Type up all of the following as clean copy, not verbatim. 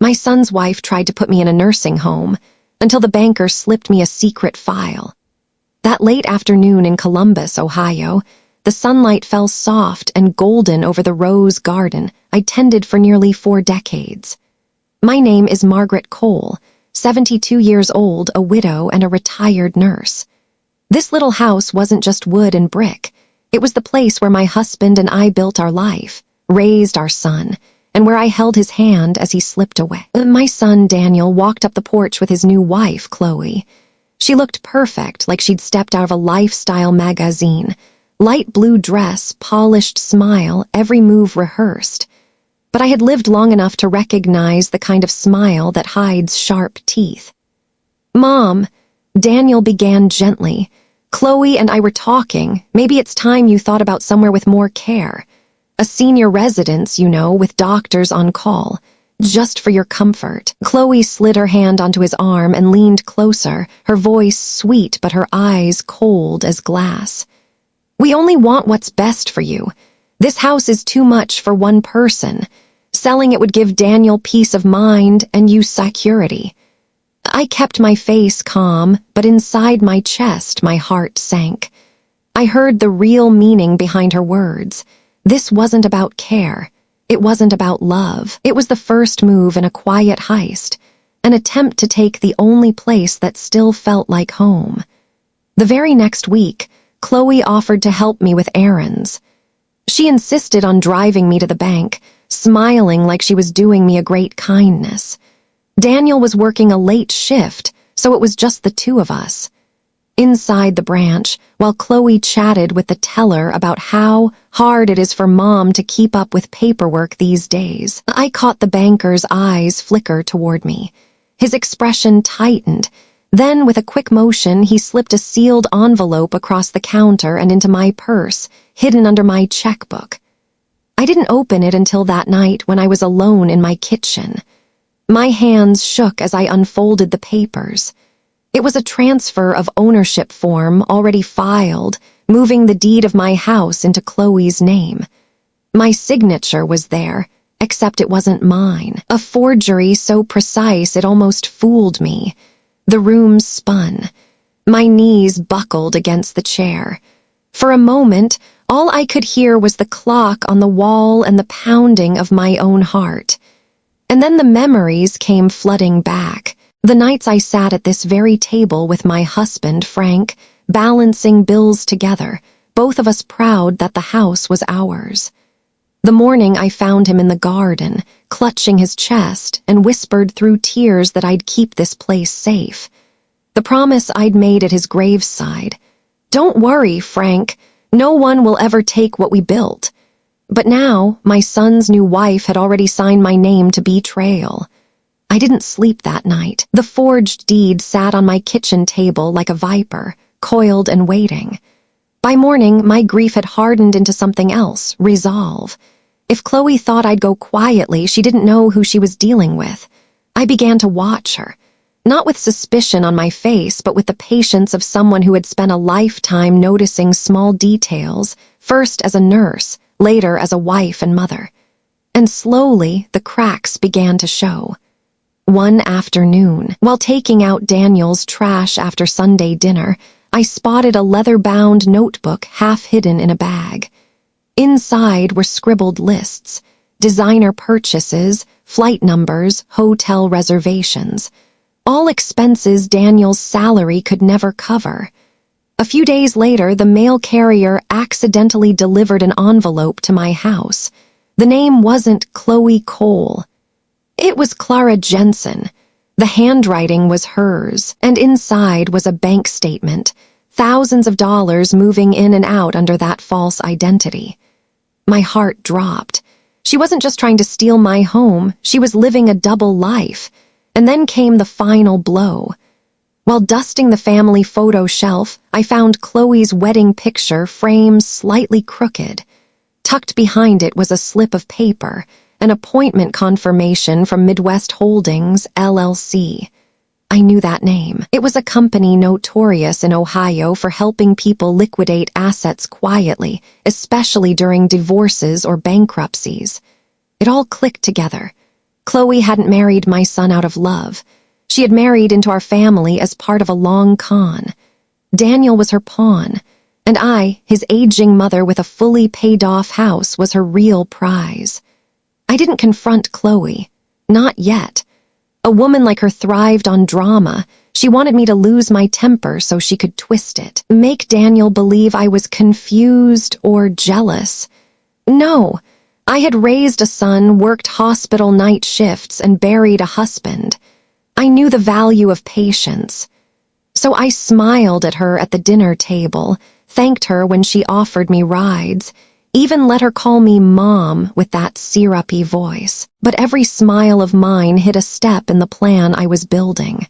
My son's wife tried to put me in a nursing home until the banker slipped me a secret file. That late afternoon in Columbus, Ohio, the sunlight fell soft and golden over the rose garden I tended for nearly 4 decades. My name is Margaret Cole, 72 years old, a widow and a retired nurse. This little house wasn't just wood and brick. It was the place where my husband and I built our life, raised our son, and where I held his hand as he slipped away. My son, Daniel, walked up the porch with his new wife, Chloe. She looked perfect, like she'd stepped out of a lifestyle magazine. Light blue dress, polished smile, every move rehearsed. But I had lived long enough to recognize the kind of smile that hides sharp teeth. "Mom," Daniel began gently. "Chloe and I were talking. Maybe it's time you thought about somewhere with more care. A senior residence, you know, with doctors on call. Just for your comfort." Chloe slid her hand onto his arm and leaned closer, her voice sweet but her eyes cold as glass. "We only want what's best for you. This house is too much for one person. Selling it would give Daniel peace of mind and you security." I kept my face calm, but inside my chest my heart sank. I heard the real meaning behind her words. This wasn't about care. It wasn't about love. It was the first move in a quiet heist, an attempt to take the only place that still felt like home. The very next week, Chloe offered to help me with errands. She insisted on driving me to the bank, smiling like she was doing me a great kindness. Daniel was working a late shift, so it was just the two of us. Inside the branch, while Chloe chatted with the teller about how hard it is for Mom to keep up with paperwork these days, I caught the banker's eyes flicker toward me. His expression tightened. Then, with a quick motion, he slipped a sealed envelope across the counter and into my purse, hidden under my checkbook. I didn't open it until that night when I was alone in my kitchen. My hands shook as I unfolded the papers. It was a transfer of ownership form already filed, moving the deed of my house into Chloe's name. My signature was there, except it wasn't mine. A forgery so precise it almost fooled me. The room spun. My knees buckled against the chair. For a moment, all I could hear was the clock on the wall and the pounding of my own heart. And then the memories came flooding back. The nights I sat at this very table with my husband, Frank, balancing bills together, both of us proud that the house was ours. The morning I found him in the garden, clutching his chest, and whispered through tears that I'd keep this place safe. The promise I'd made at his graveside. "Don't worry, Frank. No one will ever take what we built." But now, my son's new wife had already signed my name to Betrayal. I didn't sleep that night. The forged deed sat on my kitchen table like a viper, coiled and waiting. By morning, my grief had hardened into something else, resolve. If Chloe thought I'd go quietly, she didn't know who she was dealing with. I began to watch her, not with suspicion on my face, but with the patience of someone who had spent a lifetime noticing small details, first as a nurse, later as a wife and mother. And slowly, the cracks began to show. One afternoon, while taking out Daniel's trash after Sunday dinner, I spotted a leather-bound notebook half hidden in a bag. Inside were scribbled lists, designer purchases, flight numbers, hotel reservations, all expenses Daniel's salary could never cover. A few days later, the mail carrier accidentally delivered an envelope to my house. The name wasn't Chloe Cole. It was Clara Jensen. The handwriting was hers, and inside was a bank statement, thousands of dollars moving in and out under that false identity. My heart dropped. She wasn't just trying to steal my home, she was living a double life. And then came the final blow. While dusting the family photo shelf, I found Chloe's wedding picture framed slightly crooked. Tucked behind it was a slip of paper, an appointment confirmation from Midwest Holdings, LLC. I knew that name. It was a company notorious in Ohio for helping people liquidate assets quietly, especially during divorces or bankruptcies. It all clicked together. Chloe hadn't married my son out of love. She had married into our family as part of a long con. Daniel was her pawn, and I, his aging mother with a fully paid-off house, was her real prize. I didn't confront Chloe. Not yet. A woman like her thrived on drama. She wanted me to lose my temper so she could twist it, make Daniel believe I was confused or jealous. No, I had raised a son, worked hospital night shifts, and buried a husband. I knew the value of patience. So I smiled at her at the dinner table, thanked her when she offered me rides, even let her call me Mom with that syrupy voice. But every smile of mine hid a step in the plan I was building.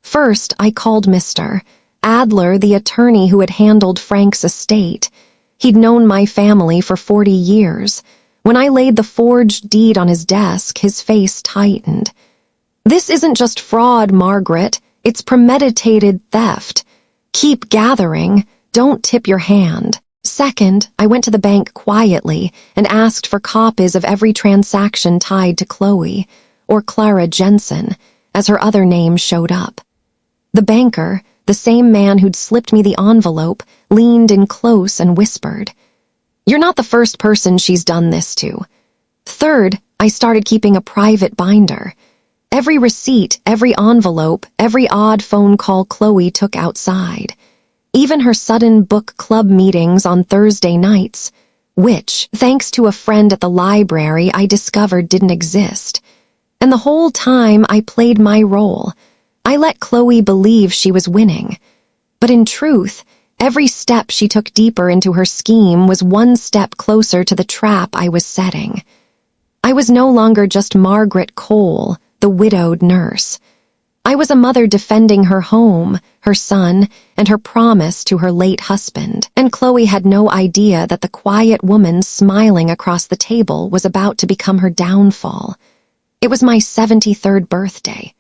First, I called Mr. Adler, the attorney who had handled Frank's estate. He'd known my family for 40 years. When I laid the forged deed on his desk, his face tightened. "This isn't just fraud, Margaret. It's premeditated theft. Keep gathering. Don't tip your hand." Second, I went to the bank quietly and asked for copies of every transaction tied to Chloe, or Clara Jensen, as her other name showed up. The banker, the same man who'd slipped me the envelope, leaned in close and whispered, "You're not the first person she's done this to." Third, I started keeping a private binder. Every receipt, every envelope, every odd phone call Chloe took outside. Even her sudden book club meetings on Thursday nights, which, thanks to a friend at the library, I discovered didn't exist. And the whole time I played my role. I let Chloe believe she was winning. But in truth, every step she took deeper into her scheme was one step closer to the trap I was setting. I was no longer just Margaret Cole, the widowed nurse. I was a mother defending her home, her son, and her promise to her late husband, and Chloe had no idea that the quiet woman smiling across the table was about to become her downfall. It was my 73rd birthday.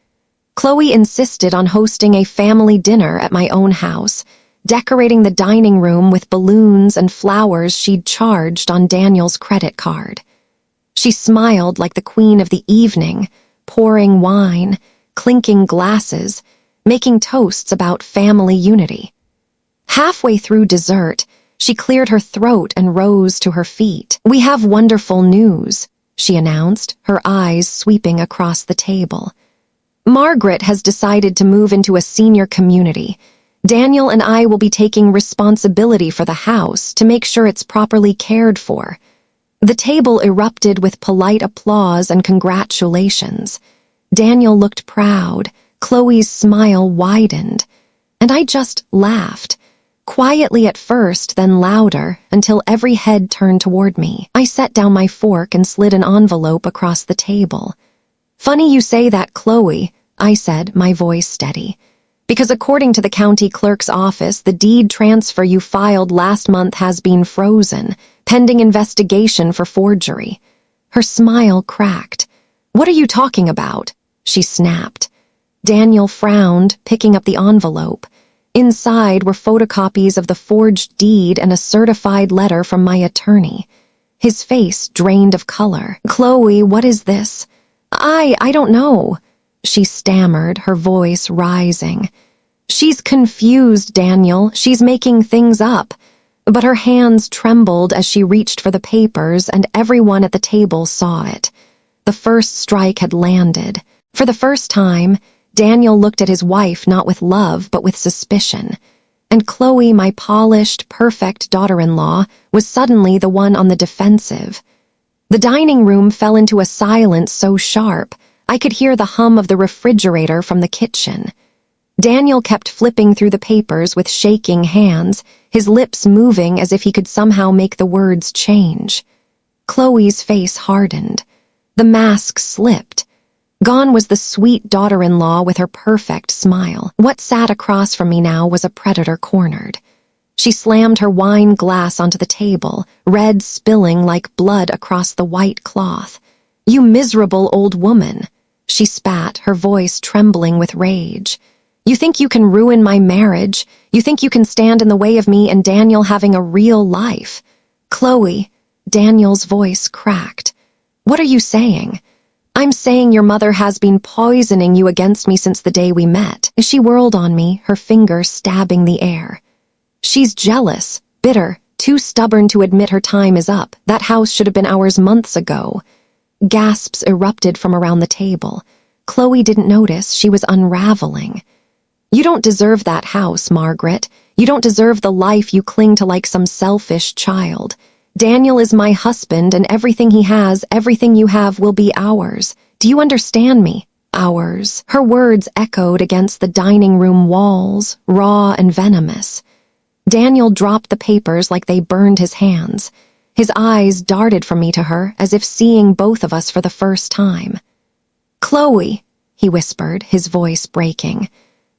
Chloe insisted on hosting a family dinner at my own house, decorating the dining room with balloons and flowers she'd charged on Daniel's credit card. She smiled like the queen of the evening, pouring wine, clinking glasses, making toasts about family unity. Halfway through dessert, she cleared her throat and rose to her feet. "We have wonderful news," she announced, her eyes sweeping across the table. "Margaret has decided to move into a senior community. Daniel and I will be taking responsibility for the house to make sure it's properly cared for." The table erupted with polite applause and congratulations. Daniel looked proud, Chloe's smile widened, and I just laughed, quietly at first, then louder, until every head turned toward me. I set down my fork and slid an envelope across the table. "Funny you say that, Chloe," I said, my voice steady, "because according to the county clerk's office, the deed transfer you filed last month has been frozen, pending investigation for forgery." Her smile cracked. "What are you talking about?" she snapped. Daniel frowned, picking up the envelope. Inside were photocopies of the forged deed and a certified letter from my attorney. His face drained of color. "Chloe, what is this?" I don't know," she stammered, her voice rising. "She's confused, Daniel. She's making things up." But her hands trembled as she reached for the papers, and everyone at the table saw it. The first strike had landed. For the first time, Daniel looked at his wife not with love but with suspicion. And Chloe, my polished, perfect daughter-in-law, was suddenly the one on the defensive. The dining room fell into a silence so sharp, I could hear the hum of the refrigerator from the kitchen. Daniel kept flipping through the papers with shaking hands, his lips moving as if he could somehow make the words change. Chloe's face hardened. The mask slipped. Gone was the sweet daughter-in-law with her perfect smile. What sat across from me now was a predator cornered. She slammed her wine glass onto the table, red spilling like blood across the white cloth. "You miserable old woman," she spat, her voice trembling with rage. "You think you can ruin my marriage? You think you can stand in the way of me and Daniel having a real life?" "Chloe," Daniel's voice cracked. "What are you saying?" I'm saying your mother has been poisoning you against me since the day we met. She whirled on me, her finger stabbing the air. She's jealous, bitter, too stubborn to admit her time is up. That house should have been ours months ago. Gasps erupted from around the table. Chloe didn't notice she was unraveling. You don't deserve that house, Margaret. You don't deserve the life you cling to like some selfish child. Daniel is my husband, and everything he has, everything you have, will be ours. Do you understand me? Ours. Her words echoed against the dining room walls, raw and venomous. Daniel dropped the papers like they burned his hands. His eyes darted from me to her, as if seeing both of us for the first time. Chloe, he whispered, his voice breaking.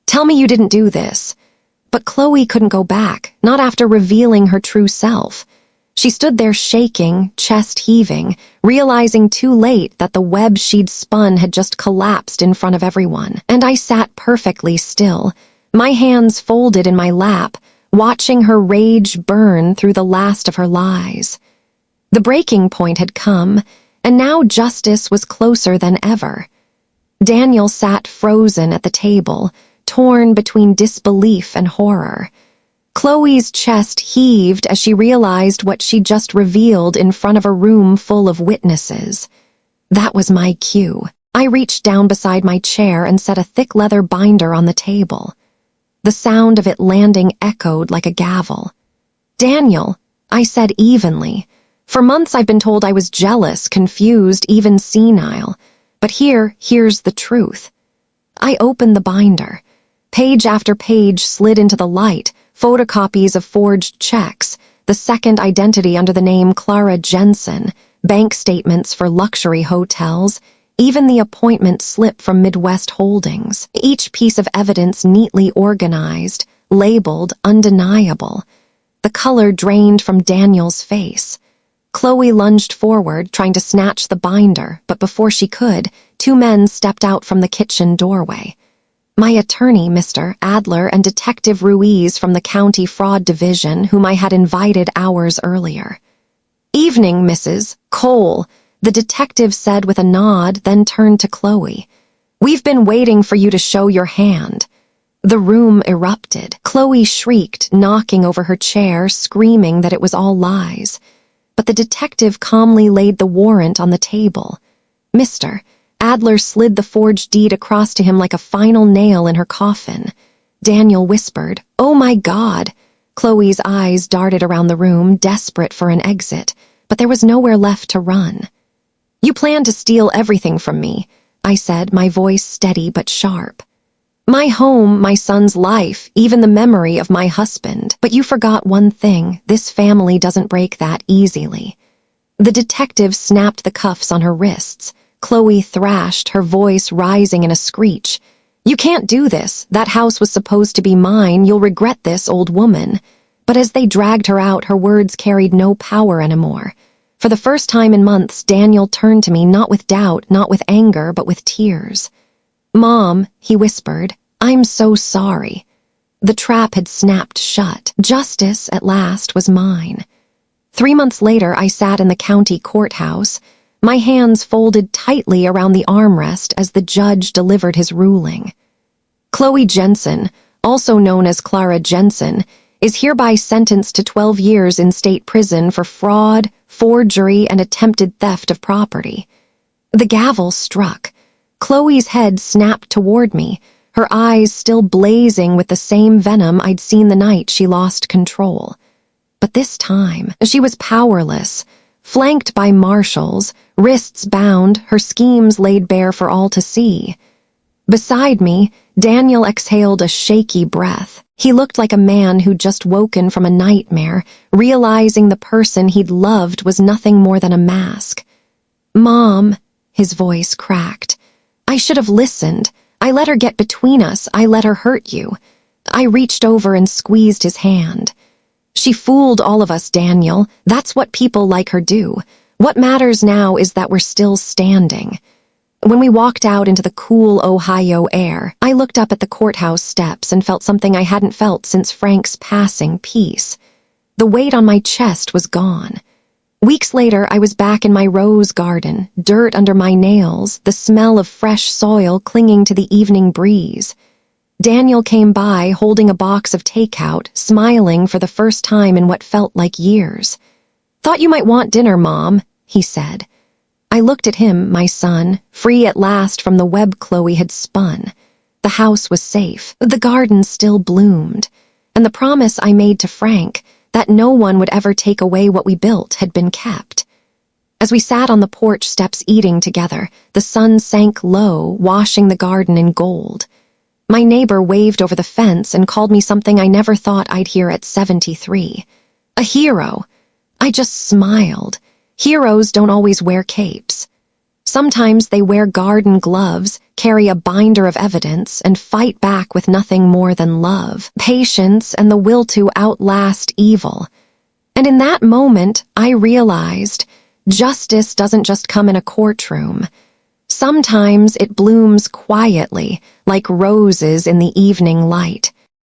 Tell me you didn't do this. But Chloe couldn't go back, not after revealing her true self. She stood there shaking, chest heaving, realizing too late that the web she'd spun had just collapsed in front of everyone. And I sat perfectly still, my hands folded in my lap, watching her rage burn through the last of her lies. The breaking point had come, and now justice was closer than ever. Daniel sat frozen at the table, torn between disbelief and horror. Chloe's chest heaved as she realized what she'd just revealed in front of a room full of witnesses. That was my cue. I reached down beside my chair and set a thick leather binder on the table. The sound of it landing echoed like a gavel. Daniel, I said evenly. For months I've been told I was jealous, confused, even senile. But here's the truth. I opened the binder. Page after page slid into the light, photocopies of forged checks, the second identity under the name Clara Jensen, bank statements for luxury hotels, even the appointment slip from Midwest Holdings, each piece of evidence neatly organized, labeled undeniable. The color drained from Daniel's face. Chloe lunged forward, trying to snatch the binder, but before she could, two men stepped out from the kitchen doorway. My attorney, Mr. Adler, and Detective Ruiz from the County Fraud Division, whom I had invited hours earlier. Evening, Mrs. Cole, the detective said with a nod, then turned to Chloe. We've been waiting for you to show your hand. The room erupted. Chloe shrieked, knocking over her chair, screaming that it was all lies. But the detective calmly laid the warrant on the table. Mr. Adler slid the forged deed across to him like a final nail in her coffin. Daniel whispered, "Oh my God!" Chloe's eyes darted around the room, desperate for an exit, but there was nowhere left to run. You plan to steal everything from me, I said, my voice steady but sharp. My home, my son's life, even the memory of my husband. But you forgot one thing, this family doesn't break that easily. The detective snapped the cuffs on her wrists. Chloe thrashed, her voice rising in a screech. You can't do this. That house was supposed to be mine. You'll regret this, old woman. But as they dragged her out, her words carried no power anymore. For the first time in months, Daniel turned to me, not with doubt, not with anger, but with tears. Mom, he whispered, I'm so sorry. The trap had snapped shut. Justice, at last, was mine. 3 months later, I sat in the county courthouse, my hands folded tightly around the armrest as the judge delivered his ruling. Chloe Jensen, also known as Clara Jensen, is hereby sentenced to 12 years in state prison for fraud, forgery, and attempted theft of property. The gavel struck. Chloe's head snapped toward me, her eyes still blazing with the same venom I'd seen the night she lost control. But this time, she was powerless, flanked by marshals, wrists bound, her schemes laid bare for all to see. Beside me, Daniel exhaled a shaky breath. He looked like a man who'd just woken from a nightmare, realizing the person he'd loved was nothing more than a mask. Mom, his voice cracked. I should have listened. I let her get between us. I let her hurt you. I reached over and squeezed his hand. She fooled all of us, Daniel. That's what people like her do. What matters now is that we're still standing. When we walked out into the cool Ohio air, I looked up at the courthouse steps and felt something I hadn't felt since Frank's passing, peace. The weight on my chest was gone. Weeks later, I was back in my rose garden, dirt under my nails, the smell of fresh soil clinging to the evening breeze. Daniel came by, holding a box of takeout, smiling for the first time in what felt like years. "Thought you might want dinner, Mom," he said. I looked at him, my son, free at last from the web Chloe had spun. The house was safe, the garden still bloomed, and the promise I made to Frank that no one would ever take away what we built had been kept. As we sat on the porch steps eating together, the sun sank low, washing the garden in gold. My neighbor waved over the fence and called me something I never thought I'd hear at 73. A hero. I just smiled. Heroes don't always wear capes. Sometimes they wear garden gloves, carry a binder of evidence, and fight back with nothing more than love, patience, and the will to outlast evil. And in that moment, I realized justice doesn't just come in a courtroom. Sometimes it blooms quietly, like roses in the evening light.